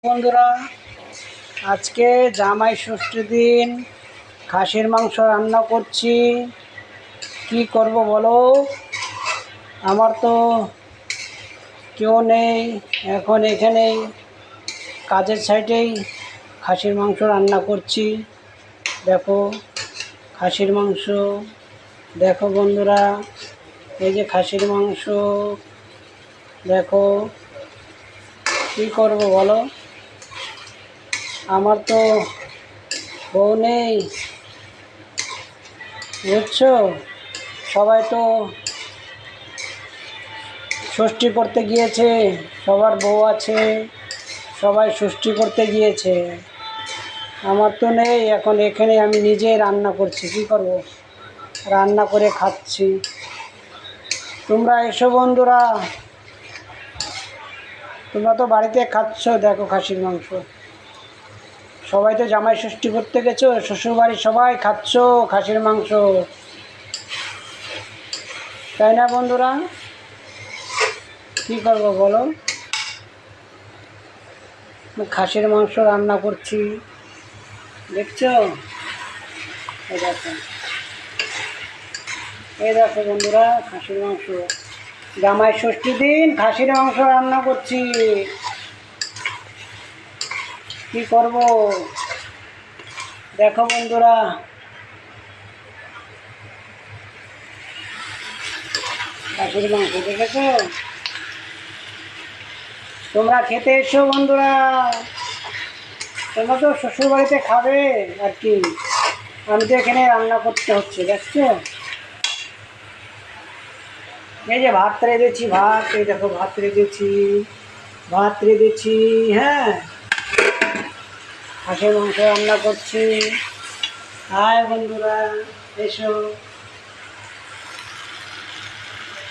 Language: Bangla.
বন্ধুরা, আজকে জামাই ষষ্ঠীর দিন খাসির মাংস রান্না করছি। কি করব বলো, আমার তো কেউ নেই এখন এখানেই, কাজের সাইডেই খাসির মাংস রান্না করছি। দেখো খাসির মাংস, দেখো বন্ধুরা, এই যে খাসির মাংস। দেখো কি করব বলো, আমার তো বউ নেই, বুঝছো? সবাই তো ষষ্ঠী করতে গিয়েছে, সবার বউ আছে, সবাই ষষ্ঠী করতে গিয়েছে। আমার তো নেই এখন এখানে, আমি নিজে রান্না করছি। কি করব, রান্না করে খাচ্ছি। তোমরা এসো বন্ধুরা, তোমরা তো বাড়িতে খাচ্ছ। দেখো খাসির মাংস, সবাই তো জামাই ষষ্ঠী করতে গেছো, শ্বশুরবাড়ির সবাই খাচ্ছ খাসির মাংস, তাই না বন্ধুরা? কি করব বলো, খাসির মাংস রান্না করছি, দেখছো? এই দেখো, এই দেখো বন্ধুরা, খাসির মাংস। জামাই ষষ্ঠীর দিন খাসির মাংস রান্না করছি। কি করব দেখো বন্ধুরা, খাসির মাংস দেখেছো? তোমরা খেতে এসো বন্ধুরা, তোমরা তো শ্বশুর বাড়িতে খাবে আর কি, আমি তো এখানে রান্না করতে হচ্ছে, দেখছো? এই যে ভাত রেঁধেছি, ভাত, এই দেখো ভাত রেঁধেছি, ভাত রেঁধেছি। হ্যাঁ, খাসির মাংস রান্না করছি। হাই বন্ধুরা, এসো।